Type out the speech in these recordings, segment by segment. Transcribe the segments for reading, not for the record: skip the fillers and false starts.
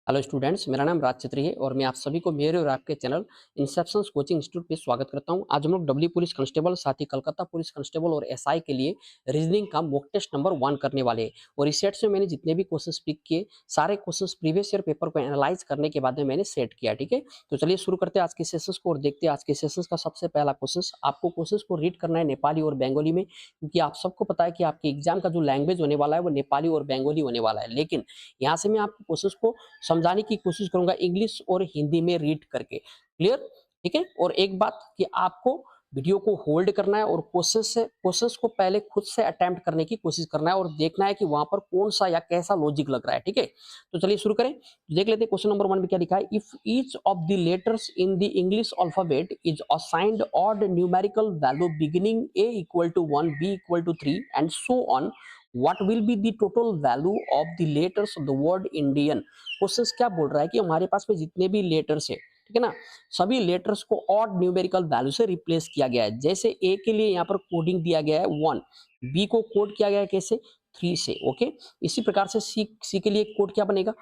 Hello students, मेरा नाम राज छत्री है और मैं आप सभी को मेरे और आपके चैनल इंसेप्शंस कोचिंग इंस्टीट्यूट पे स्वागत करता हूं। आज हम लोग डब्ल्यू पुलिस कांस्टेबल, साथ ही कलकत्ता पुलिस कांस्टेबल और एसआई के लिए रीजनिंग का मॉक टेस्ट नंबर 1 करने वाले हैं। और इस सेट से मैंने जितने भी क्वेश्चंस पिक किए, सारे क्वेश्चंस प्रीवियस ईयर पेपर को एनालाइज करने के बाद में मैंने सेट किया। ठीक है, तो चलिए शुरू करते हैं आज के सेशंस को और देखते हैं आज के सेशंस का सबसे पहला क्वेश्चन। आपको क्वेश्चंस को रीड करना है नेपाली और बंगाली में, क्योंकि आप सबको पता है कि आपके एग्जाम का जो लैंग्वेज होने वाला है वो नेपाली और बंगाली होने वाला है। लेकिन यहाँ से मैं आपको क्वेश्चंस को समझाने की कोशिश करूंगा इंग्लिश और हिंदी में रीड करके। क्लियर? ठीक है। और एक बात कि आपको वीडियो को होल्ड करना है और क्वेश्चंस को पहले खुद से अटेम्प्ट करने की कोशिश करना है और देखना है कि वहां पर कौन सा या कैसा लॉजिक लग रहा है। ठीक है, तो चलिए शुरू करें। देख लेते हैं क्वेश्चन नंबर 1 में क्या लिखा है। If each of the letters in the English alphabet is assigned odd numerical value beginning A equal to 1, B equal to 3 and so on, what will be the total value of the letters of the word Indian। Question क्या बोल रहा है कि हमारे पास में जितने भी letters है, ठीक है ना, सभी लेटर्स को ऑड न्यूमेरिकल वैल्यू से रिप्लेस किया गया है। जैसे ए के लिए यहाँ पर कोडिंग दिया गया है 1, बी को कोड किया गया है कैसे 3 से। ओके, इसी प्रकार से सी के लिए कोड क्या बनेगा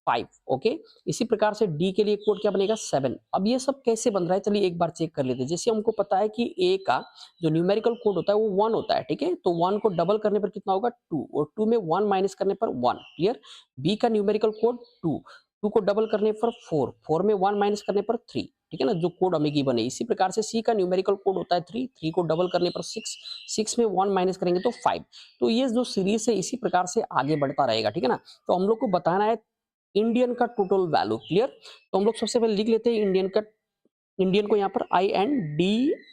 5। ओके, इसी प्रकार से डी के लिए कोड क्या बनेगा 7। अब ये सब कैसे बन रहा है, चलिए एक बार चेक कर लेते हैं। जैसे हमको पता है कि ए का जो न्यूमेरिकल कोड होता है वो 1 होता है। ठीक है, तो 1 को डबल करने पर कितना होगा 2, और 2 में 1 माइनस करने पर 1। क्लियर? बी का न्यूमेरिकल कोड 2, 2 को डबल करने पर 4, 4 में 1 माइनस करने पर 3। ठीक है ना, जो कोड हमें गिवन है। इसी प्रकार से सी का न्यूमेरिकल कोड होता है 3, 3 को डबल करने पर 6, 6 में 1 माइनस करेंगे तो 5। तो ये जो सीरीज है इसी प्रकार से आगे बढ़ता रहेगा। ठीक है ना, तो हम लोग को बताना है इंडियन का टोटल वैल्यू। क्लियर? तो हम लोग सबसे पहले लिख लेते हैं इंडियन का, इंडियन को यहाँ पर INDIAN।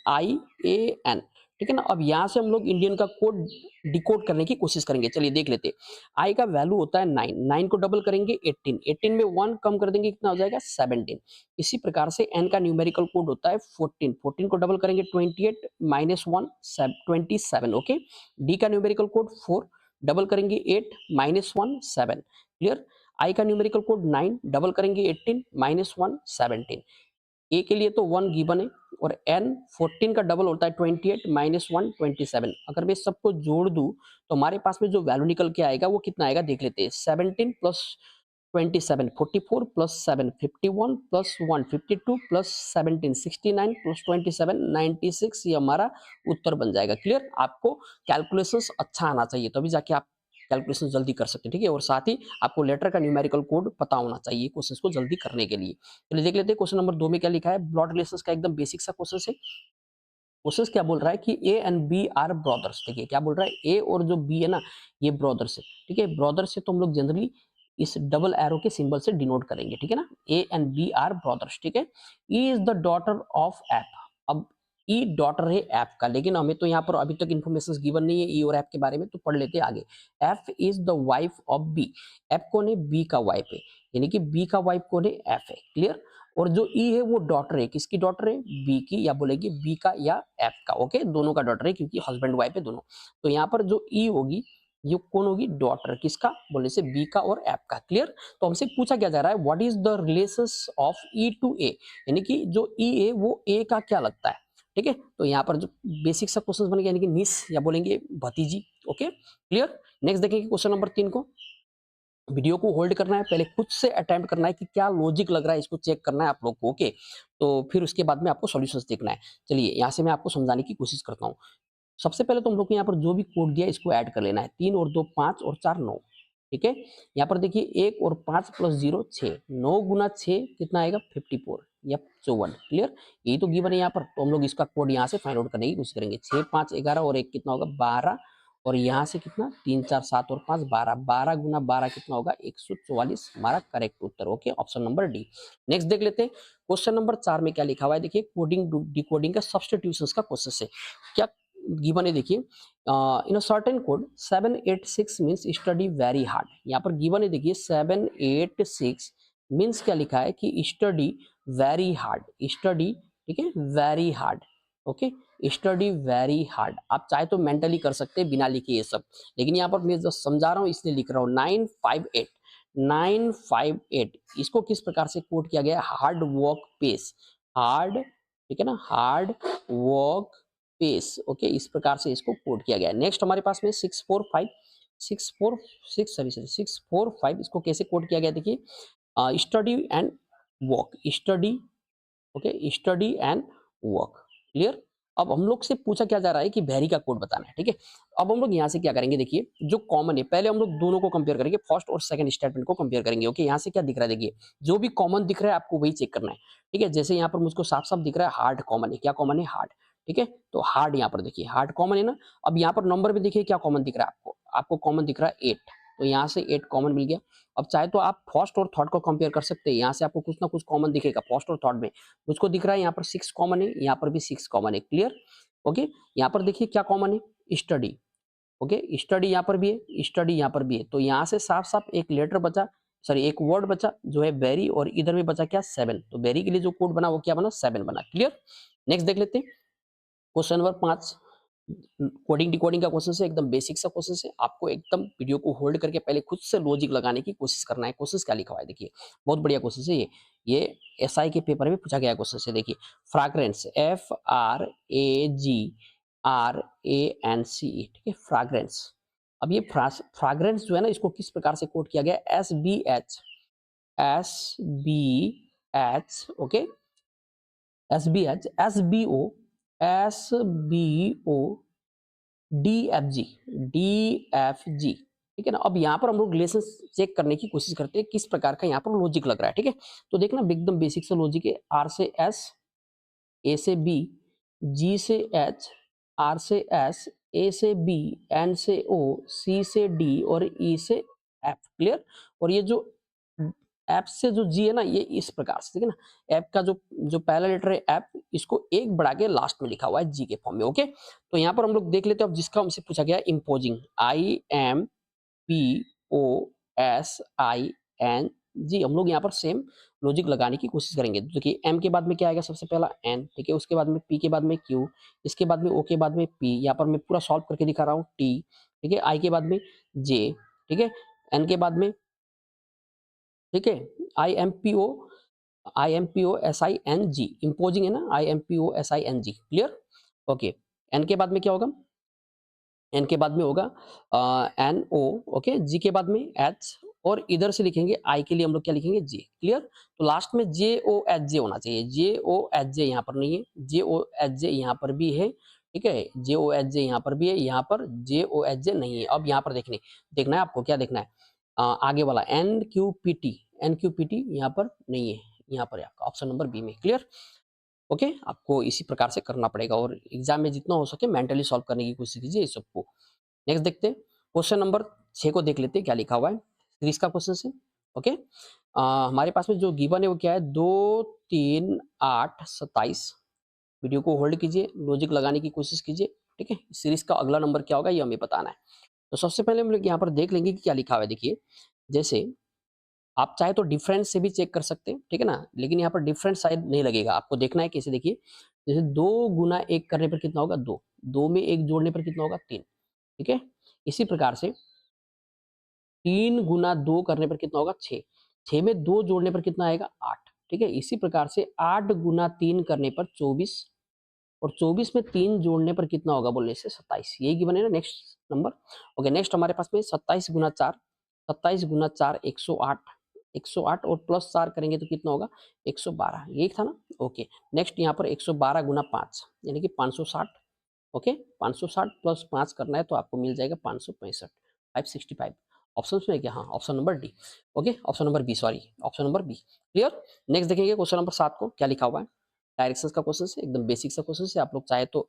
ठीक है ना, अब यहाँ से हम लोग इंडियन का कोड डिकोड करने की कोशिश करेंगे। चलिए देख लेते हैं। आई का वैल्यू होता है 9, 9 को डबल करेंगे 18, 18 में 1 कम कर देंगे कितना हो जाएगा 17। इसी प्रकार से एन का न्यूमेरिकल कोड होता है 14, 14 को डबल करेंगे 28 माइनस 1 27। ओके, डी का न्यूमेरिकल कोड 4, डबल करेंगे 8 माइनस 1 7। क्लियर? आई का न्यूमेरिकल कोड 9, डबल करेंगे 18 माइनस 1 17। ए के लिए तो 1 गिवन है और एन 14 का डबल होता है 28 माइनस 1 27। अगर मैं सबको जोड़ दूं तो हमारे पास में जो वैल्यू निकल के आएगा वो कितना आएगा देख लेते हैं। 17 plus 27 44 plus 7 51 plus 1 52 plus 17 69 plus 27 96, ये हमारा उत्तर बन जाएगा। क्लियर? आपको कैलकुलेशंस अच्छा आना चाहिए तभी जाके आप कैलकुलेशन जल्दी कर सकते हैं। ठीक है, और साथ ही आपको लेटर का न्यूमेरिकल कोड पता होना चाहिए क्वेश्चन को जल्दी करने के लिए। चलिए देख लेते हैं क्वेश्चन नंबर 2 में क्या लिखा है। ब्लड रिलेशंस का एकदम बेसिक सा क्वेश्चन है। क्वेश्चन क्या बोल रहा है कि A and B are brothers. देखिए क्या बोल रहा है, ए और जो बी है ना ये ब्रदर्स है। ठीक है, ब्रदर्स से तो हम लोग जनरली इस डबल एरो के सिंबल से डिनोट करेंगे। ठीक है ना, A and B are brothers. ठीक है, E is the daughter of F. अब ई डॉटर है एप का, लेकिन हमें तो यहाँ पर अभी तक इन्फॉर्मेशन गिवन नहीं है ई और एप के बारे में, तो पढ़ लेते हैं आगे। F is the wife of B. F कौन है, बी का वाइफ है, यानी कि बी का वाइफ कौन है एफ है। क्लियर? और जो ई है वो डॉटर है, किसकी डॉटर है बी की, या बोलेगी बी का या एफ का। ओके, दोनों का डॉटर है क्योंकि हस्बैंड वाइफ है दोनों। तो यहाँ पर जो ई होगी ये कौन होगी, डॉटर किसका, बोले से बी का और एफ का। क्लियर? तो हमसे पूछा क्या जा रहा है, what is the relations of E to A, यानी कि जो ई है वो ए का क्या लगता है। ठीक है, तो यहाँ पर जो बेसिक सा क्वेश्चन बन गया, यानी कि निस या बोलेंगे भतीजी। Okay, clear? नेक्स्ट देखेंगे क्वेश्चन नंबर 3 को। वीडियो को होल्ड करना है, पहले खुद से अटेम्प्ट करना है कि क्या लॉजिक लग रहा है, इसको चेक करना है आप लोग को। ओके, तो फिर उसके बाद में आपको सॉल्यूशंस देखना है। चलिए यहाँ से मैं आपको समझाने की कोशिश करता हूँ। सबसे पहले तो हम लोग को यहाँ पर जो भी कोड दिया है इसको ऐड कर लेना है। 3 और 2 5 और 4 9। ठीक है, यहाँ पर देखिए 1 और 5 प्लस 0 6, 9 गुना 6 कितना आएगा 54 या 54। क्लियर? यही तो गिवन है यहाँ पर, तो हम लोग इसका कोड यहाँ से फाइंड आउट करने की कोशिश करेंगे। 6 5 11 और 1 कितना होगा 12, और यहाँ से कितना 3 4 7 और 5 12, 12 गुना 12 कितना होगा 144, हमारा करेक्ट उत्तर। Okay, option number D. Next देख लेते हैं क्वेश्चन नंबर 4 में क्या लिखा हुआ है। देखिए कोडिंग डिकोडिंग का सब्स्टिट्यूशंस का क्वेश्चन है। क्या गिवन है देखिए, in a certain code 786 means study very hard. यहाँ पर गिवन है देखिए 786 मींस क्या लिखा है कि स्टडी वेरी हार्ड, स्टडी, ठीक है, very hard. Okay, study very hard. आप चाहे तो मेंटली कर सकते हैं बिना लिखे ये सब, लेकिन यहाँ पर मैं जो समझा रहा हूँ इसलिए लिख रहा हूँ। 958, 958 इसको किस प्रकार से कोड किया गया, हार्ड वर्क पेस, हार्ड, ठीक है ना, हार्ड वर्क पेस। ओके, इस प्रकार से इसको कोड किया गया है। नेक्स्ट हमारे पास में 645, 646 सॉरी 645 इसको कैसे कोड किया गया देखिए। Study and walk, study, okay, study and work, clear. अब हम लोग से पूछा क्या जा रहा है कि वेरी का कोड बताना है, ठीक है। अब हम लोग यहाँ से क्या करेंगे, देखिए जो कॉमन है, पहले हम लोग दोनों को कंपेयर करेंगे, फर्स्ट और सेकंड स्टेटमेंट को कंपेयर करेंगे, ओके। यहाँ से क्या दिख रहा है, देखिए जो भी कॉमन दिख रहा है आपको वही चेक करना है, ठीक है। जैसे यहाँ पर मुझको साफ साफ दिख रहा है हार्ड कॉमन है, क्या कॉमन है, हार्ड, ठीक है। तो हार्ड यहाँ पर देखिए हार्ड कॉमन है ना। अब यहाँ पर नंबर भी देखिए क्या कॉमन दिख रहा है आपको, आपको कॉमन दिख रहा है 8, तो यहाँ से 8 कॉमन मिल गया। अब चाहे तो आप फर्स्ट और थर्ड को कंपेयर कर सकते हैं, यहाँ से आपको कुछ ना कुछ कॉमन दिखेगा फर्स्ट और थर्ड में। मुझको दिख रहा है यहाँ पर 6 कॉमन है, यहाँ पर भी 6 कॉमन है, क्लियर, ओके। यहाँ पर देखिए क्या कॉमन है, स्टडी, ओके, स्टडी यहाँ पर भी है, स्टडी यहाँ पर भी है। तो यहाँ से साफ साफ एक लेटर बचा, सॉरी एक वर्ड बचा जो है वेरी, और इधर में बचा क्या, 7। तो वेरी के लिए जो कोड बना वो क्या बना, 7 बना, क्लियर। नेक्स्ट देख लेते हैं क्वेश्चन नंबर 5, कोडिंग डिकोडिंग का क्वेश्चन है, एकदम बेसिक सा क्वेश्चन है। आपको एकदम वीडियो को होल्ड करके पहले खुद से लॉजिक लगाने की कोशिश करना है। क्वेश्चन क्या लिखा हुआ है, देखिए बहुत बढ़िया क्वेश्चन है ये एसआई के पेपर में पूछा गया क्वेश्चन है। देखिए फ्रैग्रेंस, FRAGRANCE, ठीक है, फ्रैग्रेंस। अब ये फ्रैग्रेंस जो है ना, इसको किस प्रकार से कोड किया गया, SBH, ओके, SBO DFG, ठीक है ना। अब यहाँ पर हम लोग रिलेशन चेक करने की कोशिश करते हैं किस प्रकार का यहाँ पर लॉजिक लग रहा है, ठीक है। तो देखना एकदम बेसिक सा लॉजिक है, आर से एस, ए से बी, जी से एच, आर से एस, ए से बी, एन से ओ, सी से डी और ई से एफ, क्लियर। और ये जो एफ से जो जी है ना, ये इस प्रकार से, ठीक है ना। एफ का जो जो पहला लेटर है एफ, इसको एक बढ़ा के लास्ट में लिखा हुआ है जी के फॉर्म में, ओके। तो यहाँ पर हम लोग देख लेते हैं अब जिसका हमसे पूछा गया इम्पोजिंग, IMPOSING। हम लोग यहाँ पर सेम लॉजिक लगाने की कोशिश करेंगे। देखिए एम के बाद में क्या आएगा, सबसे पहला एन, ठीक है, उसके बाद में पी के बाद में क्यू, इसके बाद में ओ के बाद में पी, यहाँ पर मैं पूरा सॉल्व करके दिखा रहा हूँ, टी, ठीक है, आई के बाद में जे, ठीक है, एन के बाद में, ठीक है, IMPOSING, इम्पोजिंग है ना, IMPOSING, क्लियर, ओके। एन के बाद में क्या होगा, एन के बाद में होगा एन ओ, ओके, जी के बाद में एच, और इधर से लिखेंगे आई के लिए हम लोग क्या लिखेंगे, जे, क्लियर। तो लास्ट में JOHJ होना चाहिए, JOHJ यहाँ पर नहीं है, JOHJ यहाँ पर भी है, ठीक है, JOHJ यहाँ पर भी है, यहाँ पर JOHJ नहीं है। अब यहाँ पर देखना है आपको, क्या देखना है, आगे वाला NQPT यहाँ पर नहीं है, यहाँ पर है आपका ऑप्शन नंबर बी में, क्लियर, ओके। आपको इसी प्रकार से करना पड़ेगा और एग्जाम में जितना हो सके मेंटली सॉल्व करने की कोशिश कीजिए इस सबको। नेक्स्ट देखते हैं क्वेश्चन नंबर 6 को देख लेते हैं क्या लिखा हुआ है, सीरीज का क्वेश्चन है, ओके। हमारे पास में जो गिवन है वो क्या है, 2 3 8 27। वीडियो को होल्ड कीजिए, लॉजिक लगाने की कोशिश कीजिए, ठीक है। सीरीज का अगला नंबर क्या होगा ये हमें बताना है। तो सबसे पहले हम लोग यहाँ पर देख लेंगे कि क्या लिखा हुआ है। देखिए जैसे आप चाहे तो डिफरेंस से भी चेक कर सकते हैं, ठीक है ना, लेकिन यहाँ पर डिफरेंस शायद नहीं लगेगा, आपको देखना है कैसे। देखिए जैसे 2 गुना 1 करने पर कितना होगा, 2, 2 में 1 जोड़ने पर कितना होगा, 3, ठीक है। इसी प्रकार से 3 गुना 2 करने पर कितना होगा, 6, 6 में 2 जोड़ने पर कितना आएगा, 8, ठीक है। इसी प्रकार से 8 गुना 3 करने पर 24, और 24 में 3 जोड़ने पर कितना होगा बोलने से 27, यही गिवन है ना। Next number, okay. नेक्स्ट हमारे पास में 27 गुना 4, 27 गुना 4 108, 108 और प्लस 4 करेंगे तो कितना होगा, 112, यही था ना, ओके। नेक्स्ट यहाँ पर 112 गुना 5 यानी कि 560, ओके। 560 प्लस 5 करना है तो आपको मिल जाएगा 565, 565। ऑप्शन में क्या, हाँ option number D, okay, option number B, sorry option number B, clear. Next देखेंगे क्वेश्चन नंबर 7 को क्या लिखा हुआ है। डायरेक्शंस का क्वेश्चन है, एकदम बेसिक सा क्वेश्चन है, आप लोग चाहे तो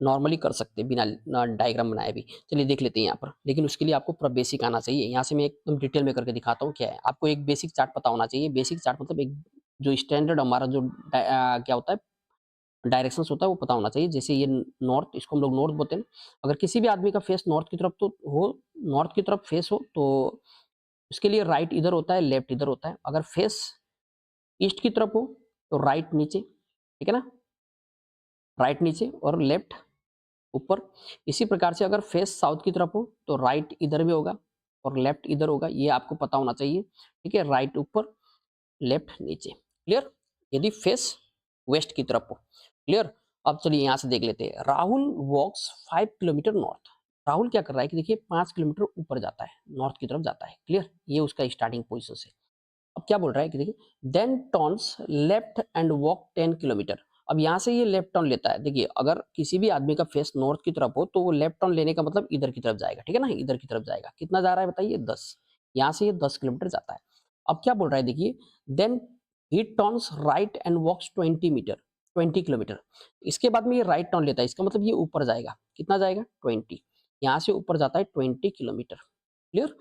नॉर्मली कर सकते हैं बिना डायग्राम बनाए भी। चलिए देख लेते हैं यहाँ पर, लेकिन उसके लिए आपको पूरा बेसिक आना चाहिए। यहाँ से मैं एकदम डिटेल में करके दिखाता हूँ क्या है। आपको एक बेसिक चार्ट पता होना चाहिए। बेसिक चार्ट मतलब एक जो स्टैंडर्ड हमारा जो क्या होता है, डायरेक्शंस होता है वो पता होना चाहिए। जैसे ये नॉर्थ, इसको हम लोग नॉर्थ बोलते हैं। अगर किसी भी आदमी का फेस नॉर्थ की तरफ तो हो, नॉर्थ की तरफ फेस हो तो उसके लिए राइट इधर होता है, लेफ्ट इधर होता है। अगर फेस ईस्ट की तरफ हो तो राइट नीचे, ठीक है ना, राइट नीचे और लेफ्ट ऊपर। इसी प्रकार से अगर फेस साउथ की तरफ हो तो राइट इधर भी होगा और लेफ्ट इधर होगा, ये आपको पता होना चाहिए, ठीक है। राइट ऊपर, लेफ्ट नीचे, क्लियर। यदि फेस वेस्ट की तरफ हो, क्लियर। अब चलिए यहाँ से देख लेते हैं। राहुल वॉक्स 5 किलोमीटर नॉर्थ। राहुल क्या कर रहा है कि देखिए 5 किलोमीटर ऊपर जाता है, नॉर्थ की तरफ जाता है, क्लियर। ये उसका स्टार्टिंग पोजिशन है। अब क्या बोल रहा है कि देखिए, then turns left and walk 10 kilometre. अब यहाँ से ये लेफ्ट टर्न लेता है। देखिए, अगर किसी भी आदमी का फेस नॉर्थ की तरफ हो तो वो लेफ्ट टर्न लेने का मतलब इधर की तरफ जाएगा, ठीक है ना, इधर की तरफ जाएगा। कितना जा रहा है बताइए, 10। यहाँ से ये 10 किलोमीटर जाता है। अब क्या बोल रहा है देखिए, then he turns right and walks 20 kilometre. इसके बाद में ये राइट टर्न लेता है, इसका मतलब ये ऊपर जाएगा। कितना जाएगा, 20। यहाँ से ऊपर जाता है 20 kilometre. Clear.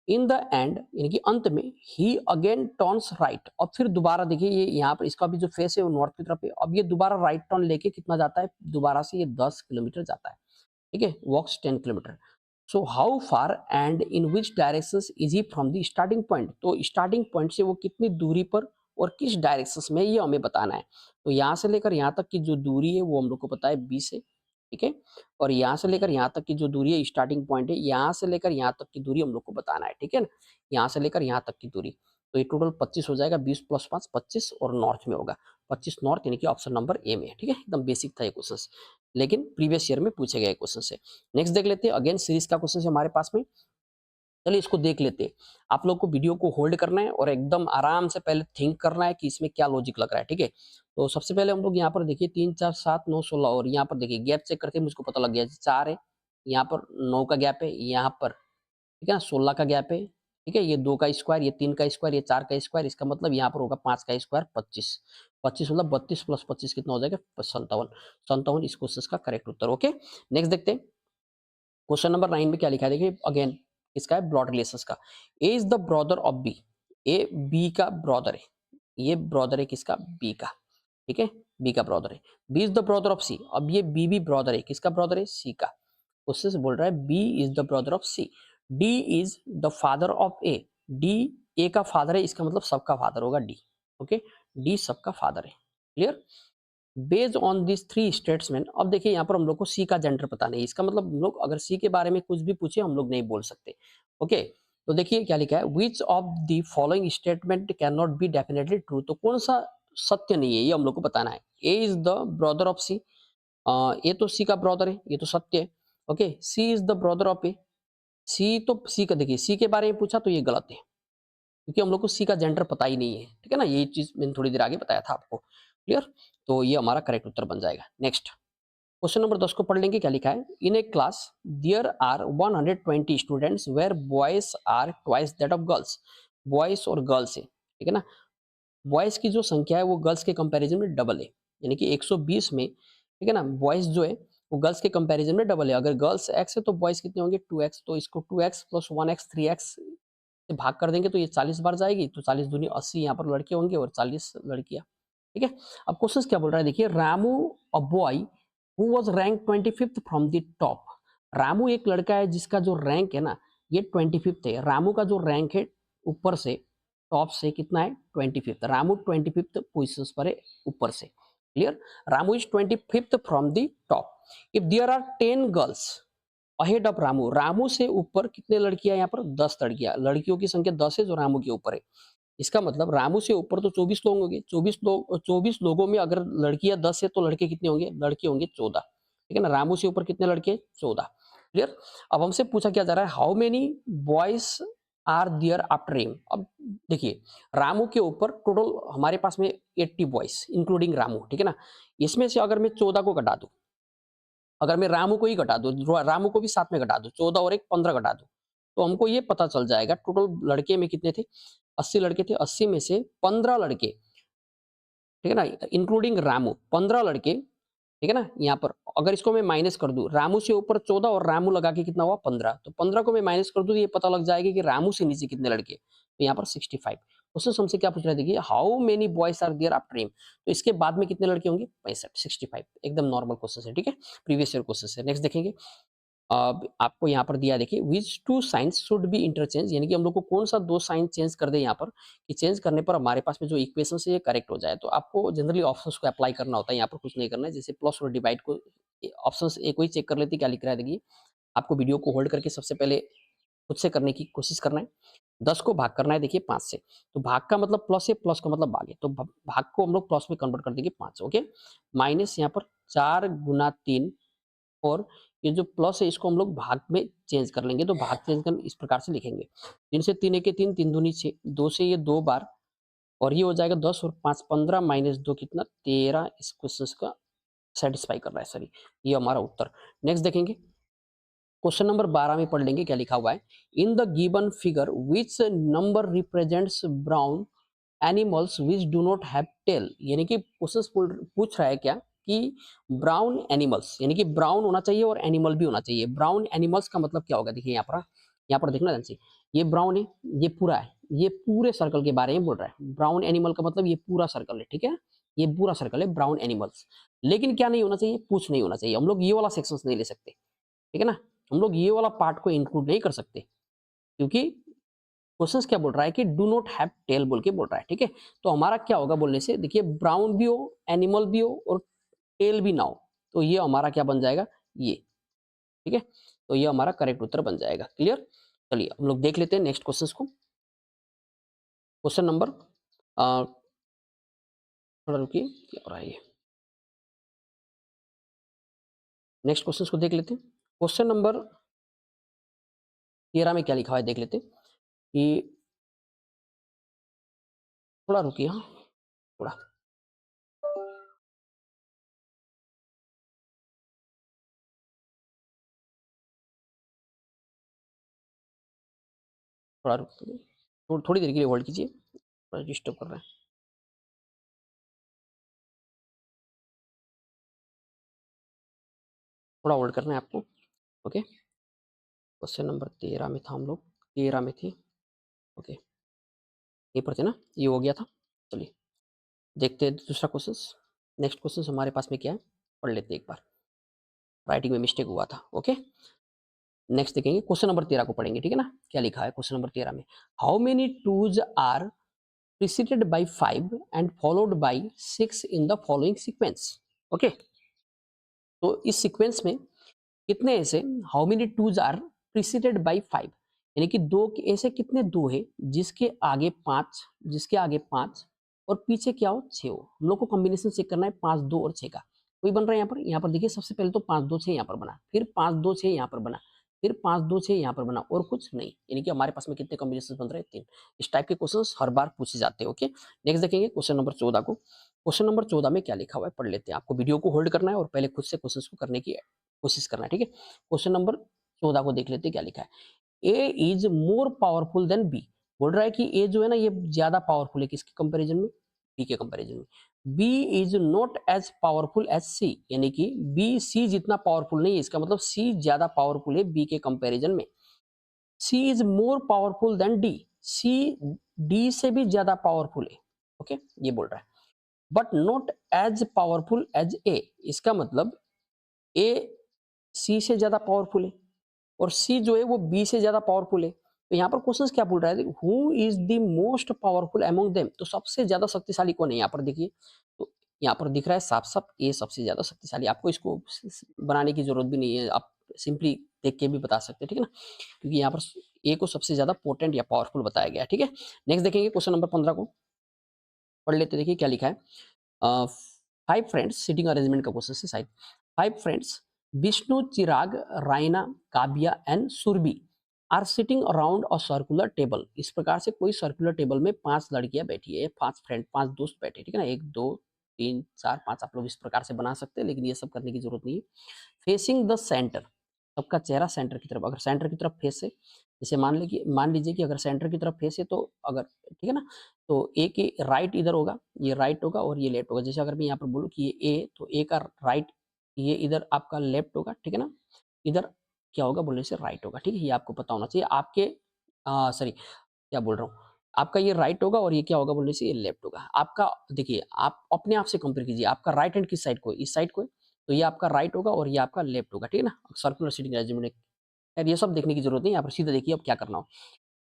In the end यानी कि अंत में ही अगेन टर्न्स राइट। अब फिर दोबारा देखिए, ये यहाँ पर इसका भी जो फेस है वो नॉर्थ की तरफ है। अब ये दोबारा राइट टर्न लेके कितना जाता है, दोबारा से ये 10 किलोमीटर जाता है। ठीक है, वॉक्स 10 kilometre. So how far and in which direction is he from the starting point. तो स्टार्टिंग पॉइंट से वो कितनी दूरी पर और किस डायरेक्शन में, ये हमें बताना है। तो यहाँ से लेकर यहाँ तक की जो दूरी है वो हम लोग को पता है 20 है। ठीक है, और यहाँ से लेकर यहाँ तक की जो दूरी है, स्टार्टिंग पॉइंट है, यहाँ से लेकर यहाँ तक की दूरी हम लोग को बताना है। ठीक है ना, यहाँ से लेकर यहाँ तक की दूरी। तो ये टोटल 25 हो जाएगा, 20 + 5 25, और नॉर्थ में होगा 25 नॉर्थ, यानी कि ऑप्शन नंबर ए में। ठीक है, एकदम बेसिक था ये क्वेश्चन, लेकिन प्रीवियस ईयर में पूछे गए क्वेश्चन से। नेक्स्ट देख लेते हैं, अगेन सीरीज का क्वेश्चन है हमारे पास में। चलिए इसको देख लेते हैं। आप लोग को वीडियो को होल्ड करना है और एकदम आराम से पहले थिंक करना है कि इसमें क्या लॉजिक लग रहा है। ठीक है, तो सबसे पहले हम लोग यहाँ पर देखिए 3 4 7 9 16, और यहाँ पर देखिए गैप चेक करते हैं, मुझको पता लग गया 4 है, यहाँ पर 9 का गैप है, यहाँ पर ठीक है ना 16 का गैप है। ठीक है, ये 2 का स्क्वायर, ये 3 का स्क्वायर, ये 4 का स्क्वायर, इसका मतलब यहाँ पर होगा 5 का स्क्वायर 25। 25 मतलब 32 + 25 कितना हो जाएगा, 57। 57 इस क्वेश्चन का करेक्ट उत्तर। ओके, नेक्स्ट देखते हैं। क्वेश्चन नंबर 9 में क्या लिखा है देखिए, अगेन इसका है ब्लड रिलेशंस का। A is the brother of B. A B का ब्रदर है, ये ब्रदर है किसका, बी का। ठीक है, बी का ब्रदर है। B is the brother of C. अब ये बी भी ब्रदर है, किसका ब्रदर है, सी का। क्वेश्चन बोल रहा है B is the brother of C. D is the father of A. D A का फादर है, इसका मतलब सबका फादर होगा डी। ओके, डी सबका फादर है। Clear. Based on this three statement. अब देखिए यहाँ पर हम लोग को सी का जेंडर पता नहीं, इसका मतलब हम लोग अगर सी के बारे में कुछ भी पूछे हम लोग नहीं बोल सकते। ओके, तो देखिए क्या लिखा है, which of the following statement can not be definitely true. तो कौन सा सत्य नहीं है, ये हम लोग को बताना है। A is the brother of सी। ये तो सी का ब्रदर है, ये तो सत्य है। Okay, C is the brother of A. C तो सी का, देखिए सी के बारे में पूछा तो ये गलत है, क्योंकि हम लोग को सी का जेंडर पता ही नहीं है। ठीक है ना, ये चीज मैंने थोड़ी देर आगे बताया था आपको। क्लियर, तो ये हमारा करेक्ट उत्तर बन जाएगा। नेक्स्ट क्वेश्चन नंबर 10 को पढ़ लेंगे, क्या लिखा है। In a class there are 120 students where boys are twice that of girls. Boys और गर्ल्स है, ठीक है ना। बॉयज की जो संख्या है वो गर्ल्स के कंपैरिजन में डबल है, यानी कि 120 में, ठीक है ना, बॉयज जो है वो गर्ल्स के कंपैरिजन में डबल है। अगर गर्ल्स x है तो बॉयज कितने होंगे, 2x। तो इसको 2x + 1x 3x से भाग कर देंगे तो ये 40 बार जाएगी, तो 40 दूनी 80, यहाँ पर लड़के होंगे और 40 लड़कियां। ठीक है, अब क्वेश्चन क्या बोल रहा है देखिए, Ramu a boy who was rank 25th from the top. Ramu एक लड़का है जिसका जो रैंक है ना ये 25th है। रामू का जो रैंक है ऊपर से, टॉप से कितना है, 25th। रामू 25th पोजिशन पर है ऊपर से। Clear, Ramu is 25th from the top. If there are 10 girls ahead of Ramu. Ramu से ऊपर कितने लड़कियां, यहाँ पर 10 लड़कियां। लड़कियों की संख्या 10 है जो रामू के ऊपर है। इसका मतलब रामू से ऊपर तो 24 लोग होंगे। 24 लोगों में अगर लड़कियां 10 है तो लड़के कितने होंगे, लड़के होंगे 14। ठीक है ना, रामू से ऊपर कितने लड़के, 14। क्लियर। अब हमसे पूछा क्या जा रहा है, how many boys are there after him. अब देखिए रामू के ऊपर टोटल हमारे पास में 80 बॉयज इंक्लूडिंग रामू। ठीक है ना, इसमें से अगर मैं 14 को घटा दूं, अगर मैं रामू को ही घटा दूं, रामू को भी साथ में घटा दूं, 14 और एक 15 घटा दूं, तो हमको ये पता चल जाएगा टोटल लड़के में कितने थे, 80 लड़के थे। 80 में से 15 लड़के, ठीक है ना, इंक्लूडिंग रामू 15 लड़के। ठीक है ना, यहाँ पर अगर इसको मैं माइनस कर दूं, रामू से ऊपर 14 और रामू लगा के कितना हुआ 15, तो 15 को मैं माइनस कर दूं तो ये पता लग जाएगा कि रामू से नीचे कितने लड़के, तो यहाँ पर 65। क्वेश्चन हमसे क्या पूछ रहा है देखिए, how many boys are there after him. तो इसके बाद में कितने लड़के होंगे, 65। 65 एकदम नॉर्मल क्वेश्चन है। ठीक है, प्रीवियस ईयर क्वेश्चन है। नेक्स्ट देखेंगे, अब आपको यहाँ पर दिया देखिए, which two signs should be interchange. यानी कि हम लोग को कौन सा दो साइन चेंज कर दे यहाँ पर, कि चेंज करने पर हमारे पास में जो इक्वेशन है ये करेक्ट हो जाए। तो आपको जनरली ऑप्शंस को अप्लाई करना होता है, यहाँ पर कुछ नहीं करना है। जैसे प्लस और डिवाइड को, ऑप्शंस एक ही चेक कर लेते क्या लिख रहा है देखिए। आपको वीडियो को होल्ड करके सबसे पहले खुद से करने की कोशिश करना है। 10 को भाग करना है देखिए 5 से, तो भाग का मतलब प्लस है, प्लस का मतलब भाग है, तो भाग को हम लोग प्लस में कन्वर्ट कर देंगे 5। ओके, माइनस यहाँ पर 4 × 3, और ये जो प्लस है इसको हम लोग भाग में चेंज कर लेंगे। तो भाग चेंज कर इस प्रकार से लिखेंगे, 3 से 3 एके 3, 3 दूनी 6, 2 से ये 2 बार और ये हो जाएगा 10 और 5 15 माइनस 2 कितना 13 इस क्वेश्चन का सेटिस्फाई कर रहा है सॉरी, ये हमारा उत्तर। नेक्स्ट देखेंगे क्वेश्चन नंबर 12 में पढ़ लेंगे क्या लिखा हुआ है। In the given figure which number represents brown animals which do not have tail, यानी कि क्वेश्चन पूछ रहा है क्या कि ब्राउन एनिमल्स, यानी कि ब्राउन होना चाहिए और एनिमल भी होना चाहिए। ब्राउन एनिमल्स का मतलब क्या होगा, देखिए यहाँ पर देखना ध्यान से, ये ब्राउन है, ये पूरा है, ये पूरे सर्कल के बारे में बोल रहा है। ब्राउन एनिमल का मतलब ये पूरा सर्कल है, ठीक है, ये पूरा सर्कल है ब्राउन एनिमल्स। लेकिन क्या नहीं होना चाहिए, पूछ नहीं होना चाहिए। हम लोग ये वाला सेक्शन नहीं ले सकते, ठीक है ना, हम लोग ये वाला पार्ट को इंक्लूड नहीं कर सकते, क्योंकि क्वेश्चंस क्या बोल रहा है कि डू नॉट हैव टेल बोल के बोल रहा है, ठीक है। तो हमारा क्या होगा बोलने से, देखिए ब्राउन भी हो, एनिमल भी हो और टेल भी ना हो, तो ये हमारा क्या बन जाएगा, ये, ठीक है। तो ये हमारा करेक्ट उत्तर बन जाएगा। क्लियर, चलिए हम लोग देख लेते हैं नेक्स्ट क्वेश्चन को। क्वेश्चन नंबर थोड़ा रुकिए, क्या हो रहा है ये, नेक्स्ट क्वेश्चन को देख लेते हैं। क्वेश्चन नंबर 13 में क्या लिखा हुआ है देख लेते हैं कि, थोड़ा रुकिए, हाँ थोड़ा, थोड़ा रुकिए, थोड़ी देर के लिए होल्ड कीजिए, थोड़ा डिस्टर्ब कर रहा है, थोड़ा होल्ड करना है आपको। ओके, क्वेश्चन नंबर 13 में था, हम लोग 13 में थे। ओके, ये पर थे ना, ये हो गया था। चलिए देखते हैं दूसरा क्वेश्चन। नेक्स्ट क्वेश्चन हमारे पास में क्या है, पढ़ लेते हैं एक बार, राइटिंग में मिस्टेक हुआ था। ओके, नेक्स्ट देखेंगे क्वेश्चन नंबर 13 को पढ़ेंगे, ठीक है ना। क्या लिखा है क्वेश्चन नंबर 13 में, how many twos are preceded by 5 and followed by 6 in the following sequence. Okay, तो इस सीक्वेंस में कितने ऐसे, how many twos are preceded by 5, यानी कि दो ऐसे कितने दो है जिसके आगे 5, जिसके आगे 5 और पीछे क्या हो 6 हो। हम लोग को कॉम्बिनेशन चेक करना है 5 2 और 6 का। कोई बन रहा है यहाँ पर देखिए, सबसे पहले तो 5 2 6 यहाँ पर बना, फिर 5 2 6 यहाँ पर बना, फिर 5 2 6 यहाँ पर बना और कुछ नहीं, यानी कि हमारे पास में कितने कॉम्बिनेशन बन रहे हैं 3। इस टाइप के क्वेश्चन हर बार पूछे जाते हैं। ओके, नेक्स्ट देखेंगे क्वेश्चन नंबर 14 को। क्वेश्चन नंबर 14 में क्या लिखा हुआ है पढ़ लेते हैं। आपको वीडियो को होल्ड करना है और पहले खुद से क्वेश्चन को करने की कोशिश करना है, ठीक है। क्वेश्चन नंबर 14 को देख लेते हैं क्या लिखा है। A is more powerful than B, बोल रहा है कि ए जो है ना ये ज्यादा पावरफुल है किसके कंपैरिजन में, बी के कंपैरिजन में। B is not as powerful as C, यानी कि बी सी जितना पावरफुल नहीं है, इसका मतलब सी ज्यादा पावरफुल है बी के कंपैरिजन में। C is more powerful than D, C D से भी ज्यादा पावरफुल है। ओके, ये बोल रहा है, but not as powerful as A, इसका मतलब ए सी से ज्यादा पावरफुल है और सी जो है वो बी से ज्यादा पावरफुल है। तो यहाँ पर क्वेश्चन क्या बोल रहा है, who is the most powerful among them, तो सबसे ज्यादा शक्तिशाली कौन है। यहाँ पर देखिए, तो यहाँ पर दिख रहा है साफ साफ ए सबसे ज्यादा शक्तिशाली। आपको इसको बनाने की जरूरत भी नहीं है, आप सिंपली देख के भी बता सकते हैं, ठीक है ना, क्योंकि यहाँ पर ए को सबसे ज्यादा पोटेंट या पावरफुल बताया गया है। ठीक है, नेक्स्ट देखेंगे क्वेश्चन नंबर 15 को पढ़ लेते, देखिए क्या लिखा है। 5 फ्रेंड्स सिटिंग अरेंजमेंट का क्वेश्चन है शायद। 5 friends Vishnu, Chirag, Raina, Kavya and Surabhi are sitting around a circular table. इस प्रकार से कोई सर्कुलर टेबल में 5 लड़कियां बैठी है, 5 फ्रेंड 5 दोस्त बैठे, ठीक है ना, 1 2 3 4 5 आप लोग इस प्रकार से बना सकते हैं, लेकिन ये सब करने की जरूरत नहीं है। फेसिंग द सेंटर, सबका चेहरा सेंटर की तरफ, अगर सेंटर की तरफ फेस है, जैसे मान लीजिए कि अगर सेंटर की तरफ फेस है तो अगर, ठीक है ना, तो ए के राइट इधर होगा, ये राइट होगा और ये लेफ्ट होगा। जैसे अगर मैं यहाँ पर बोलूँ कि ये ए, तो ए का राइट, ये इधर आपका लेफ्ट होगा, ठीक है ना, इधर क्या होगा बोलने से राइट होगा, ठीक है, ये आपको पता होना चाहिए। आपके सॉरी क्या बोल रहा हूँ, आपका ये राइट होगा और ये क्या होगा बोलने से ये लेफ्ट होगा। आपका देखिए, आप अपने आप से कंपेयर कीजिए, आपका राइट हैंड किस साइड को है, इस साइड को है, तो ये आपका राइट होगा और ये आपका लेफ्ट होगा, ठीक है ना, सर्कुलर सीटिंग अरेंजमेंट। यार ये सब देखने की जरूरत नहीं, यहाँ पर सीधा देखिए अब क्या करना हो।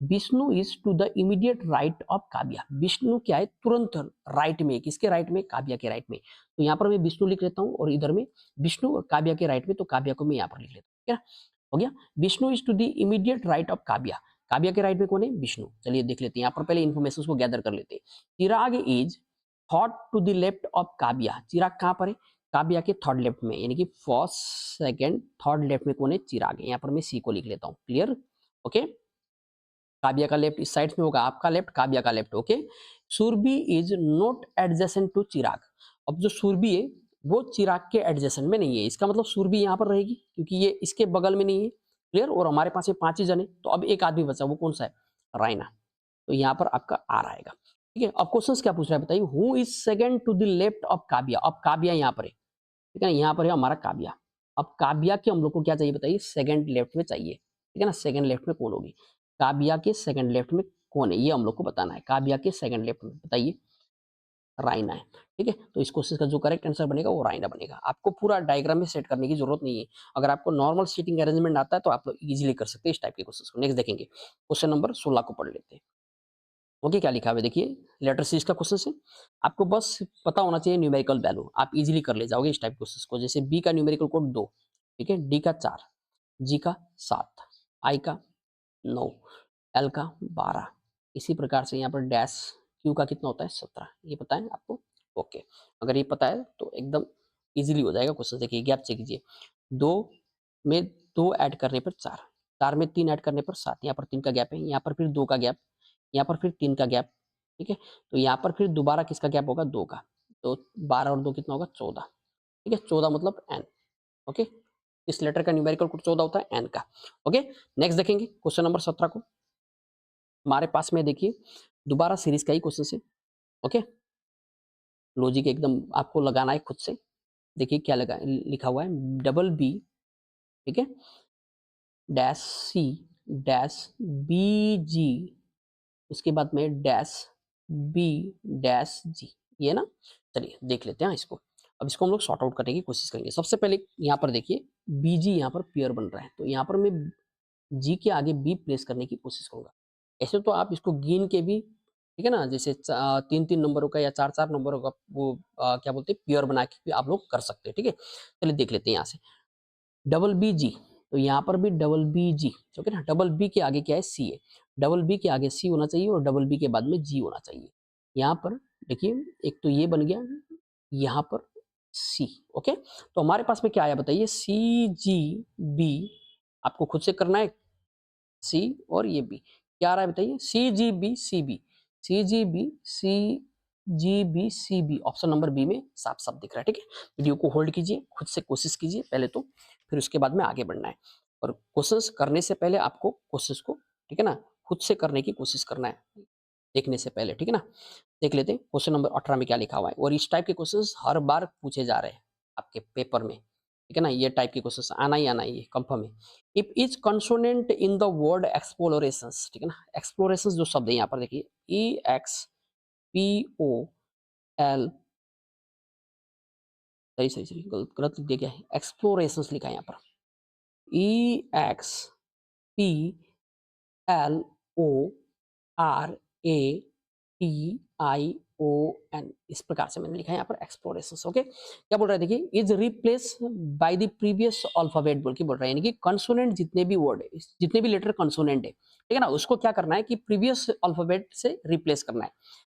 Vishnu is to the immediate right of Kavya, Vishnu क्या है तुरंत राइट में, किसके राइट में, काव्या के राइट में। तो यहाँ पर मैं विष्णु लिख लेता हूँ और इधर में विष्णु और काव्या के राइट में, तो काव्या को मैं यहाँ पर लिख लेता हूँ, क्या हो गया। Vishnu is to the immediate right of Kavya, Kavya के राइट में कौन है, विष्णु। चलिए देख लेते हैं, यहाँ पर पहले इन्फॉर्मेशन को गैदर कर लेते हैं। Chirag is thought to the left of Kavya, Chirag कहाँ पर है, काव्या के थर्ड लेफ्ट में, यानी कि फर्स्ट सेकंड थर्ड लेफ्ट में कौन है, चिराग है। यहाँ पर मैं सी को लिख लेता हूँ, क्लियर। ओके, काव्या का लेफ्ट इस साइड में होगा, आपका लेफ्ट काव्या का left. Okay, Surabhi is not adjacent to Chirag. अब जो सुरभि है वो चिराग के एडजेसेंट में नहीं है, इसका मतलब सुरभि यहाँ पर रहेगी क्योंकि ये इसके बगल में नहीं है। क्लियर। और हमारे पास ये 5 ही जन है, तो अब एक आदमी बचा, वो कौन सा है? रायना। तो यहाँ पर आपका आर आएगा। ठीक है। अब क्वेश्चन क्या पूछ रहा है बताइए, who is second to the left of Kavya. अब काव्या यहाँ पर है, ठीक है ना, यहाँ पर है हमारा काव्या। अब काव्या के हम लोग को क्या चाहिए बताइए, सेकंड लेफ्ट में चाहिए, ठीक है ना। सेकंड लेफ्ट में कौन होगी, काव्या के सेकंड लेफ्ट में कौन है, ये हम लोग को बताना है। काव्या के सेकंड लेफ्ट में बताइए, रायना है। ठीक है। तो इस क्वेश्चन का जो करेक्ट आंसर बनेगा वो रायना बनेगा। आपको पूरा डायग्राम में सेट करने की जरूरत नहीं है। अगर आपको नॉर्मल सीटिंग अरेंजमेंट आता है तो आप लोग इजीली कर सकते हैं इस टाइप के क्वेश्चन को। नेक्स्ट देखेंगे, क्वेश्चन नंबर 16 को पढ़ लेते हैं। ओके, क्या लिखा हुआ है देखिए, लेटर सी का क्वेश्चन है। आपको बस पता होना चाहिए न्यूमेरिकल वैल्यू, आप इजीली कर ले जाओगे इस टाइप क्वेश्चन को। जैसे बी का न्यूमेरिकल कोड 2, ठीक है, डी का 4, जी का 7, आई का 9, एल का 12। इसी प्रकार से यहाँ पर डैश क्यू का कितना होता है 17। ये पता है आपको? ओके, अगर ये पता है तो एकदम इजीली हो जाएगा क्वेश्चन। देखिए गैप चेक कीजिए, 2 में 2 ऐड करने पर 4, 4 में 3 ऐड करने पर 7, यहाँ पर 3 का गैप है, यहाँ पर फिर 2 का गैप, यहाँ पर फिर 3 का गैप। ठीक है, तो यहाँ पर फिर दोबारा किसका गैप होगा, 2 का। तो 12 और 2 कितना होगा, 14। ठीक है, 14 मतलब एन। ओके, इस लेटर का न्यूमेरिकल कोड 14 होता है एन का। ओके, नेक्स्ट देखेंगे क्वेश्चन नंबर 17 को। हमारे पास में देखिए दोबारा सीरीज का ही क्वेश्चन है। ओके, लॉजिक एकदम आपको लगाना है खुद से। देखिए क्या लगा लिखा हुआ है, डबल बी, ठीक है, डैश सी, डैश बी जी, उसके बाद में डैश बी डैश जी, ये ना। चलिए देख लेते हैं इसको। अब इसको हम लोग सॉर्ट आउट करने की कोशिश करेंगे। सबसे पहले यहाँ पर देखिए बीजी यहाँ पर पेयर बन रहा है, तो यहाँ पर मैं जी के आगे बी प्लेस करने की कोशिश करूंगा। ऐसे तो आप इसको गिन के भी, ठीक है ना, जैसे 3-3 नंबरों का या 4-4 नंबरों का वो क्या बोलते हैं पेयर बना के भी आप लोग कर सकते हैं। ठीक है, चलिए देख लेते हैं यहाँ से डबल बी जी। तो यहाँ पर भी डबल बी जी, ठीक है ना। डबल बी के आगे क्या है, सी है। डबल बी के आगे सी होना चाहिए और डबल बी के बाद में जी होना चाहिए। यहाँ पर देखिए एक तो ये बन गया, यहाँ पर सी। ओके, तो हमारे पास में क्या आया बताइए, सी जी बी। आपको खुद से करना है, सी और ये बी क्या आ रहा है बताइए, C G B C B, C G B C G B C B. Option number B में साफ साफ दिख रहा है। ठीक है, वीडियो को होल्ड कीजिए, खुद से कोशिश कीजिए पहले तो, फिर उसके बाद में आगे बढ़ना है। और क्वेश्चंस करने से पहले आपको क्वेश्चंस को, ठीक है ना, खुद से करने की कोशिश करना है देखने से पहले। ठीक है ना, देख लेते हैं क्वेश्चन नंबर 18 में क्या लिखा हुआ है। और इस टाइप के क्वेश्चंस हर बार पूछे जा रहे हैं आपके पेपर में, ठीक है ना। ये टाइप के क्वेश्चंस आना ही आना ही है, कंफर्म है। If is consonant in the word explorations, ठीक है ना। एक्सप्लोरेशंस जो शब्द है यहाँ पर देखिए, ई एक्स पी ओ एल, सही सही सही गलत गलत लिख दिया क्या है, एक्सप्लोरेशंस लिखा है यहाँ पर, E X P L O R A T I O N, इस प्रकार से मैंने लिखा है यहाँ पर एक्सप्लोरेशंस। ओके, क्या बोल रहा है देखिए, is replace by the previous alphabet बोल के बोल रहा है, यानी कि कंसोनेंट जितने भी वर्ड है, जितने भी लेटर कंसोनेंट है, ठीक है ना, उसको क्या करना है कि प्रीवियस अल्फाबेट से रिप्लेस करना है।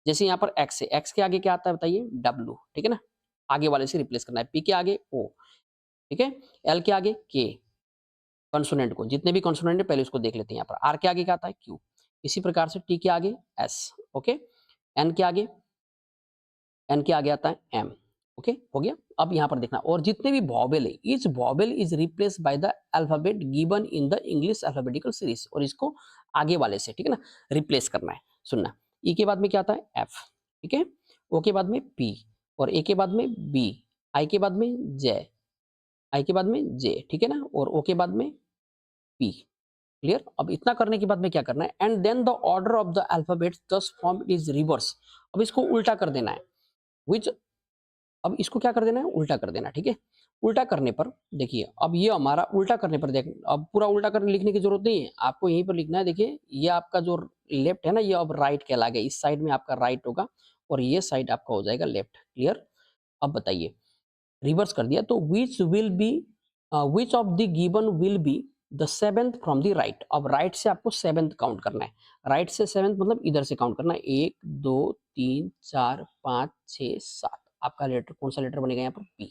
जैसे यहाँ पर एक्स है, एक्स के आगे क्या आता है बताइए, डब्ल्यू, ठीक है ना, आगे वाले से रिप्लेस करना है। पी के आगे ओ, ठीक है, एल के आगे के, कंसोनेंट को, जितने भी कंसोनेंट है पहले उसको देख लेते हैं। यहाँ पर आर के आगे क्या आता है, क्यू। इसी प्रकार से टी के आगे एस, ओके, एन के आगे, एन के आगे आता है एम। ओके, हो गया। अब यहाँ पर देखना, और जितने भी वॉवेल है, each vowel is replace by the alphabet given in the English alphabetical series, और इसको आगे वाले से, ठीक है ना, रिप्लेस करना है। सुनना, ई के बाद में क्या आता है, एफ, ठीक है, ओ के बाद में पी, और ए के बाद में बी, आई के बाद में जे, आई के बाद में जे, ठीक है ना, और ओ के बाद में पी। क्लियर। अब इतना करने के बाद में क्या करना है, and then the order of the alphabets thus form is reverse. अब इसको उल्टा कर देना है, विच, अब इसको क्या कर देना है, उल्टा कर देना। ठीक है, उल्टा करने पर देखिए, अब ये हमारा उल्टा करने पर देख, अब पूरा उल्टा कर लिखने की जरूरत नहीं है, आपको यहीं पर लिखना है। देखिए ये आपका जो लेफ्ट है ना, ये अब राइट कहला गया, इस साइड में आपका राइट होगा और ये साइड आपका हो जाएगा लेफ्ट। क्लियर। अब बताइए, रिवर्स कर दिया तो विच will B, which of the given will be the seventh from the right. अब राइट से आपको सेवेंथ काउंट करना है, राइट से सेवेंथ मतलब इधर से काउंट करना है, 1 2 3 4 5 6 7। आपका लेटर कौन सा लेटर बनेगा यहाँ पर, बी।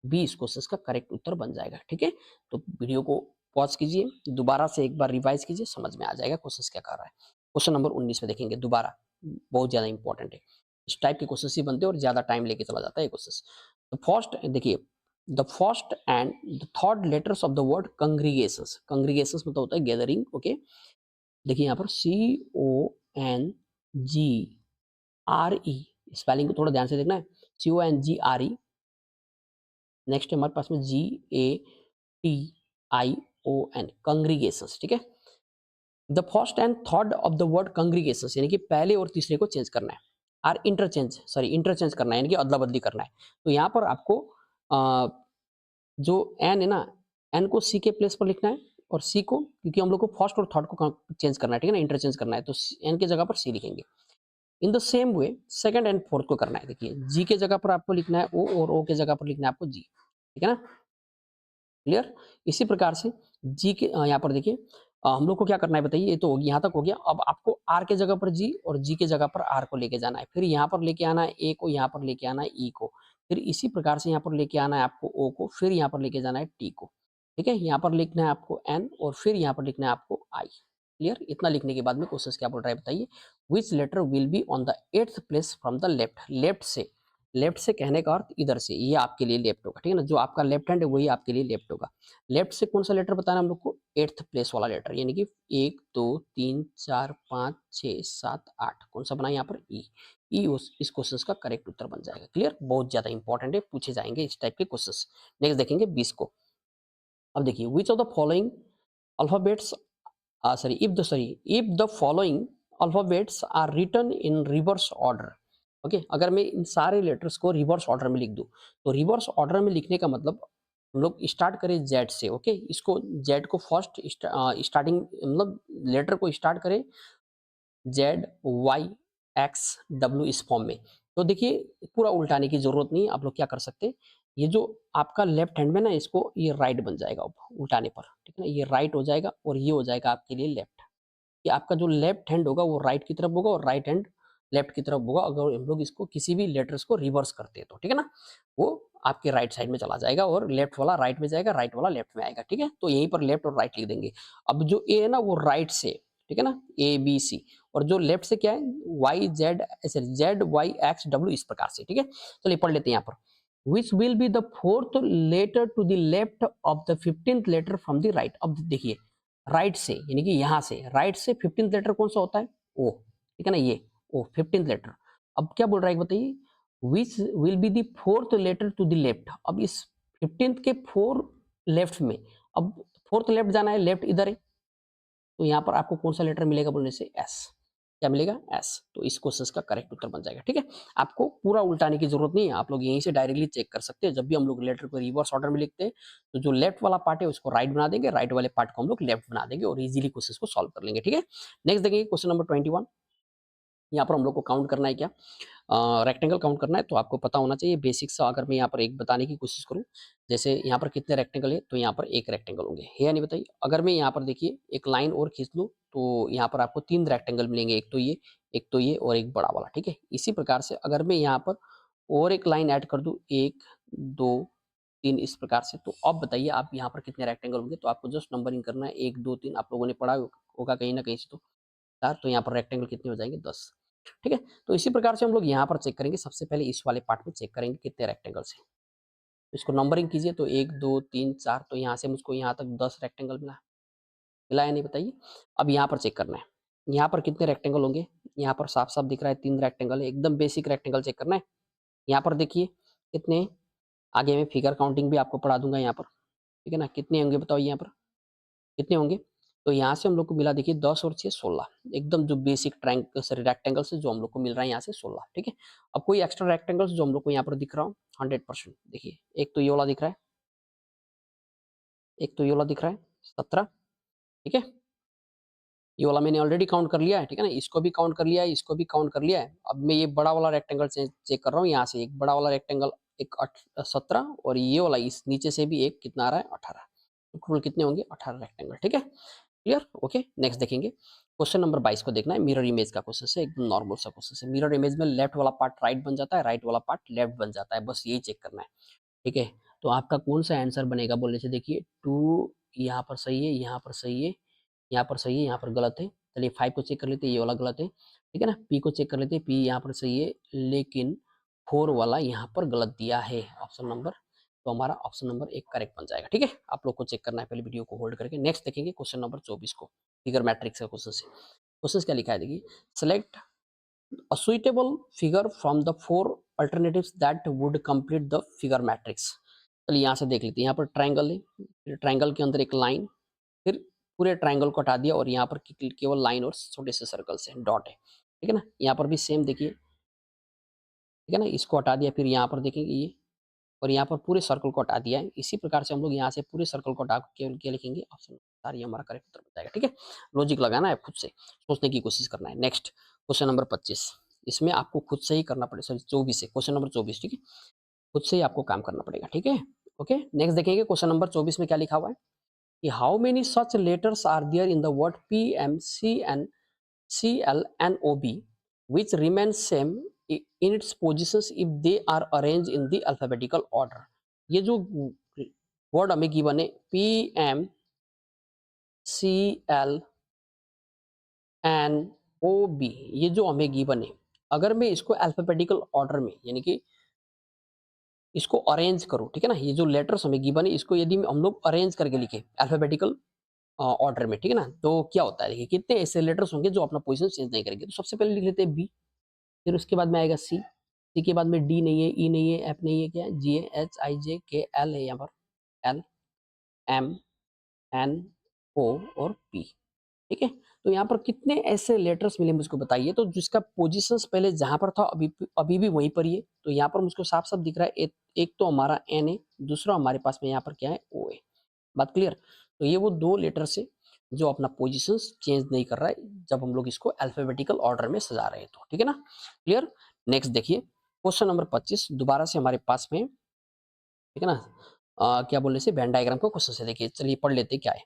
बी इस क्वेश्चन का करेक्ट उत्तर बन जाएगा। ठीक है, तो वीडियो को पॉज कीजिए, दोबारा से एक बार रिवाइज कीजिए, समझ में आ जाएगा क्वेश्चन क्या कर रहा है। क्वेश्चन नंबर 19 में देखेंगे दोबारा, बहुत ज़्यादा इंपॉर्टेंट है। इस टाइप के क्वेश्चन ही बनते हैं और ज़्यादा टाइम लेके चला जाता है ये क्वेश्चन। तो फर्स्ट देखिए, the first and the third letters of the word congregations, congregations मतलब होता है गैदरिंग, ओके। देखिए यहाँ पर CONGRE, स्पेलिंग को थोड़ा ध्यान से देखना है, CONGRE। नेक्स्ट है हमारे पास में GATION, कंग्रीगेशंस, ठीक है। The first and third of the word congregations, यानी कि पहले और तीसरे को चेंज करना है, और इंटरचेंज करना है, यानी कि अदला बदली करना है। तो यहाँ पर आपको जो एन है ना, एन को सी के प्लेस पर लिखना है, और सी को, क्योंकि हम लोग को फर्स्ट और थर्ड को चेंज करना है, ठीक है ना, इंटरचेंज करना है, तो एन की जगह पर सी लिखेंगे। In the same way second and fourth को करना है। देखिए, जी के जगह पर आपको लिखना है ओ, और ओ के जगह पर लिखना है आपको जी, ठीक है ना, क्लियर। इसी प्रकार से जी के यहाँ पर देखिए, हम लोग को क्या करना है बताइए, ये तो यहाँ तक हो गया। अब आपको आर के जगह पर जी और जी के जगह पर आर को लेके जाना है, फिर यहाँ पर लेके आना है ए को, यहाँ पर लेके आना है ई को, फिर इसी प्रकार से यहाँ पर लेके आना है आपको ओ को, फिर यहाँ पर लेके जाना है टी को, ठीक है। यहाँ पर लिखना है आपको एन, और फिर यहाँ पर लिखना है आपको आई, क्लियर। इतना लिखने के बाद में क्वेश्चन क्या बोल रहा है बताइए, which letter will be on the 8th place from the left, left से कहने का अर्थ इधर से, ये आपके लिए लेफ्ट होगा, ठीक है ना, जो आपका लेफ्ट हैंड है वही आपके लिए लेफ्ट होगा। लेफ्ट से कौन सा लेटर बताना है हम लोग को, 8th प्लेस वाला लेटर, यानी कि 1 2 3 4 5 6 7 8, कौन सा बना यहाँ पर ई, इस क्वेश्चन का करेक्ट उत्तर बन जाएगा, क्लियर। बहुत ज्यादा इंपॉर्टेंट है, पूछे जाएंगे इस टाइप के क्वेश्चन। नेक्स्ट देखेंगे 20 को। अब देखिए, which of the following alphabets if the following alphabets are written in reverse order, okay अगर मैं इन सारे लेटर्स को रिवर्स ऑर्डर में लिख दूं, तो रिवर्स ऑर्डर में लिखने का मतलब हम लोग स्टार्ट करें जेड से, ओके। इसको जेड को फर्स्ट स्टार्टिंग मतलब लेटर को स्टार्ट करें जेड वाई एक्स डब्ल्यू इस फॉर्म में। तो देखिए, पूरा उल्टाने की जरूरत नहीं है, आप लोग क्या कर सकते हैं, ये जो आपका लेफ्ट हैंड में ना, इसको ये राइट बन जाएगा अब उल्टाने पर, ठीक है ना, ये राइट हो जाएगा और ये हो जाएगा आपके लिए लेफ्ट। कि आपका जो लेफ्ट हैंड होगा वो राइट की तरफ होगा, और राइट हैंड लेफ्ट की तरफ होगा, अगर हम लोग इसको किसी भी लेटर्स को रिवर्स करते हैं तो, ठीक है ना, वो आपके राइट साइड में चला जाएगा, और लेफ्ट वाला राइट में जाएगा, राइट वाला लेफ्ट में आएगा, ठीक है। तो यहीं पर लेफ्ट और राइट लिख देंगे। अब जो ए है ना वो राइट से, ठीक है ना, ए बी सी, और जो लेफ्ट से क्या है, वाई जेड, ऐसे जेड वाई एक्स डब्ल्यू, इस प्रकार से, ठीक है। चलिए पढ़ लेते हैं यहाँ पर, which will be the fourth letter to the left of the 15th letter from the right. अब देखिए, राइट से यानी कि यहाँ से, राइट से 15th लेटर कौन सा होता है, ओ, ठीक है ना, ये ओ 15th लेटर। अब क्या बोल रहा है बताइए, which will be the fourth letter to the left. अब इस 15th के फोर लेफ्ट में, अब फोर्थ लेफ्ट जाना है, लेफ्ट इधर है, तो यहाँ पर आपको कौन सा लेटर मिलेगा बोलने से, एस। क्या मिलेगा, एस। तो इस क्वेश्चन का करेक्ट उत्तर बन जाएगा, ठीक है। आपको पूरा उल्टाने की जरूरत नहीं है, आप लोग यहीं से डायरेक्टली चेक कर सकते हैं। जब भी हम लोग लेटर को रिवर्स ऑर्डर में लिखते हैं, तो जो लेफ्ट वाला पार्ट है उसको राइट बना देंगे, राइट वाले पार्ट को हम लोग लेफ्ट बना देंगे, और इजीली क्वेश्चन को सॉल्व कर लेंगे, ठीक है। नेक्स्ट देखेंगे क्वेश्चन नंबर 21। यहाँ पर हम लोग को काउंट करना है क्या, रेक्टेंगल काउंट करना है। तो आपको पता होना चाहिए बेसिक सा, अगर मैं यहाँ पर एक बताने की कोशिश करूँ, जैसे यहाँ पर कितने रेक्टेंगल है, तो यहाँ पर एक रेक्टेंगल होंगे, है या नहीं बताइए। अगर मैं यहाँ पर देखिए एक लाइन और खींच लूँ, तो यहाँ पर आपको 3 रेक्टेंगल मिलेंगे, एक तो ये, एक तो ये, और एक बड़ा वाला, ठीक है। इसी प्रकार से अगर मैं यहाँ पर और एक लाइन ऐड कर दूँ, 1 2 3 इस प्रकार से, तो अब बताइए आप यहाँ पर कितने रेक्टेंगल होंगे। तो आपको जस्ट नंबरिंग करना है, 1 2 3, आप लोगों ने पढ़ा होगा कहीं ना कहीं से, तो 4, तो यहाँ पर रेक्टेंगल कितने हो जाएंगे, 10, ठीक है। तो इसी प्रकार से हम लोग यहाँ पर चेक करेंगे, सबसे पहले इस वाले पार्ट में चेक करेंगे कितने रेक्टेंगल्स हैं। तो इसको नंबरिंग कीजिए, तो 1 2 3 4, तो यहाँ से मुझको यहाँ तक 10 रेक्टेंगल मिला, मिला या नहीं बताइए। अब यहाँ पर चेक करना है, यहाँ पर कितने रेक्टेंगल होंगे। यहाँ पर साफ साफ दिख रहा है 3 रेक्टेंगल है, एकदम बेसिक रेक्टेंगल चेक करना है। यहाँ पर देखिए कितने, आगे मैं फिगर काउंटिंग भी आपको पढ़ा दूंगा यहाँ पर, ठीक है ना। कितने होंगे बताओ यहाँ पर, कितने होंगे। तो यहाँ से हम लोग को मिला देखिए 10 और 6 16, एकदम जो बेसिक सॉरी रेक्टेंगल से जो हम लोग को मिल रहा है यहाँ से 16, ठीक है। अब कोई एक्स्ट्रा रेक्टेंगल्स जो हम लोग को यहाँ पर दिख रहा हो 100%, देखिए एक तो ये वाला दिख रहा है, एक तो ये वाला दिख रहा है 17, ठीक है। ये वाला मैंने ऑलरेडी काउंट कर लिया है, ठीक है ना, इसको भी काउंट कर लिया है, इसको भी काउंट कर लिया है। अब मैं ये बड़ा वाला रेक्टेंगल चेक कर रहा हूँ, यहाँ से एक बड़ा वाला रेक्टेंगल, एक 17, और ये वाला इस नीचे से भी एक कितना आ रहा है 18, तो टोटल कितने होंगे 18 रेक्टेंगल, ठीक है, क्लियर, ओके। नेक्स्ट देखेंगे क्वेश्चन नंबर 22 को, देखना है मिरर इमेज का क्वेश्चन है, एकदम नॉर्मल सा क्वेश्चन है। मिरर इमेज में लेफ्ट वाला पार्ट राइट बन जाता है, राइट वाला पार्ट लेफ्ट बन जाता है, बस यही चेक करना है, ठीक है। तो आपका कौन सा आंसर बनेगा बोलने से, देखिए 2 यहाँ पर सही है, यहाँ पर सही है, यहाँ पर सही है, यहाँ पर गलत है। चलिए 5 को चेक कर लेते हैं, ये वाला गलत है। ठीक है ना, पी को चेक कर लेते हैं, पी यहाँ पर सही है लेकिन 4 वाला यहाँ पर गलत दिया है ऑप्शन नंबर, तो हमारा ऑप्शन नंबर 1 करेक्ट बन जाएगा। ठीक है, आप लोग को चेक करना है पहले वीडियो को होल्ड करके। नेक्स्ट देखेंगे क्वेश्चन नंबर 24 को, फिगर मैट्रिक्स का क्वेश्चन से। क्वेश्चन क्या लिखा है देखिए, select a suitable figure from the four alternatives that would complete the figure matrix। चलिए यहाँ से देख लेते हैं, यहाँ पर ट्रायंगल है, फिर ट्रायंगल के अंदर एक लाइन, फिर पूरे ट्रायंगल को हटा दिया और यहाँ पर केवल लाइन और छोटे से सर्कल से डॉट है। ठीक है ना, यहाँ पर भी सेम देखिए, ठीक है ना, इसको हटा दिया, फिर यहाँ पर देखेंगे ये, और यहाँ पर पूरे सर्कल को हटा दिया है। इसी प्रकार से हम लोग यहाँ से पूरे सर्कल को हटा के केवल क्या लिखेंगे, ऑप्शन चार, ये हमारा करेक्ट उत्तर बताएगा। ठीक है, लॉजिक लगाना है, खुद से सोचने की कोशिश करना है। नेक्स्ट क्वेश्चन नंबर 25, इसमें आपको खुद से ही करना पड़ेगा, सॉरी 24 है, क्वेश्चन नंबर 24। ठीक है, खुद से ही आपको काम करना पड़ेगा। ठीक है, ओके। नेक्स्ट देखेंगे क्वेश्चन नंबर 24 में क्या लिखा हुआ है कि how many such letters are there in the word P M C N CLNOB which remains same in its positions if they are arranged in the alphabetical order। ये जो word हमें given है PMCLNOB, ये जो हमें given है, अगर मैं इसको अल्फाबेटिकल ऑर्डर में यानी कि इसको अरेंज करूं, ठीक है ना, ये जो लेटर्स हमें गिवन है इसको यदि हम लोग अरेंज करके लिखे अल्फाबेटिकल ऑर्डर में, ठीक है ना, तो क्या होता है देखिए, कितने ऐसे लेटर्स होंगे जो अपना पोजीशन चेंज नहीं करेंगे। तो सबसे पहले लिख लेते हैं बी, फिर उसके बाद में आएगा सी, सी के बाद में डी नहीं है, ई नहीं है, एफ नहीं है, क्या है, जी है, एच आई जे के एल है, यहाँ पर एल एम एन ओ और पी। ठीक है, तो यहाँ पर कितने ऐसे लेटर्स मिले मुझको बताइए। तो जिसका पोजीशंस पहले जहां पर था अभी अभी भी वहीं पर ही है, तो यहाँ पर मुझको साफ साफ दिख रहा है, एक तो हमारा एन है, दूसरा हमारे पास में यहाँ पर क्या है, ओ है। बात क्लियर। तो ये वो दो लेटर से जो अपना पोजीशंस चेंज नहीं कर रहा है जब हम लोग इसको अल्फाबेटिकल ऑर्डर में सजा रहे हैं तो, ठीक है ना, क्लियर। नेक्स्ट देखिए क्वेश्चन नंबर 25 दोबारा से हमारे पास में, ठीक है ना, क्या बोलने से वेन डायग्राम को क्वेश्चन से देखिए, चलिए पढ़ लेते क्या है।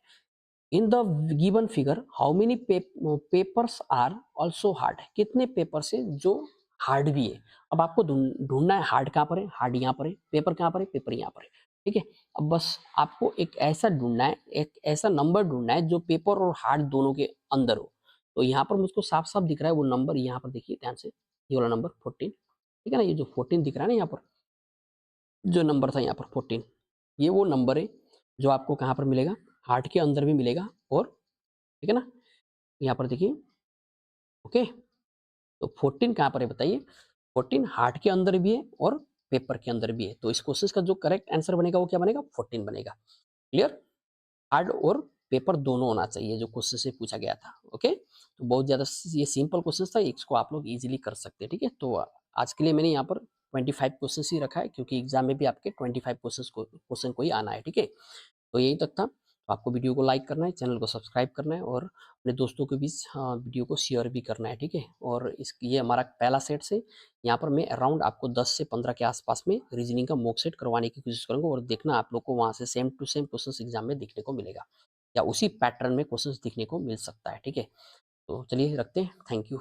In the given figure how many papers are also hard, कितने पेपर से जो हार्ड भी है। अब आपको ढूंढना है हार्ड कहाँ पर है, हार्ड यहाँ पर है, पेपर कहाँ पर है, पेपर यहाँ पर है। ठीक है, अब बस आपको एक ऐसा ढूंढना है, एक ऐसा नंबर ढूंढना है जो पेपर और हार्ड दोनों के अंदर हो। तो यहाँ पर मुझको साफ साफ दिख रहा है वो नंबर, यहाँ पर देखिए ध्यान से, ये वाला नंबर 14, ठीक है ना, ये जो 14 दिख रहा है ना यहाँ पर, जो नंबर था यहाँ पर 14, ये वो नंबर है जो आपको कहाँ पर मिलेगा, हार्ट के अंदर भी मिलेगा, और ठीक है ना, यहाँ पर देखिए, ओके। तो 14 कहाँ पर है बताइए, 14 हार्ट के अंदर भी है और पेपर के अंदर भी है। तो इस क्वेश्चन का जो करेक्ट आंसर बनेगा वो क्या बनेगा, 14 बनेगा। क्लियर, हार्ड और पेपर दोनों होना चाहिए जो क्वेश्चन से पूछा गया था। ओके, तो बहुत ज़्यादा ये सिंपल क्वेश्चन था, इसको आप लोग इजीली कर सकते हैं। ठीक है, तो आज के लिए मैंने यहाँ पर 25 क्वेश्चन ही रखा है क्योंकि एग्जाम में भी आपके 25 क्वेश्चन को ही आना है। ठीक है, तो यही तक था। तो आपको वीडियो को लाइक करना है, चैनल को सब्सक्राइब करना है और अपने दोस्तों के बीच वीडियो को शेयर भी करना है। ठीक है, और ये हमारा पहला सेट से, यहाँ पर मैं अराउंड आपको 10 से 15 के आसपास में रीजनिंग का मॉक सेट करवाने की कोशिश करूँगा, और देखना आप लोग को वहाँ से same to same question exam में देखने को मिलेगा या उसी पैटर्न में क्वेश्चन दिखने को मिल सकता है। ठीक है, तो चलिए रखते हैं, थैंक यू।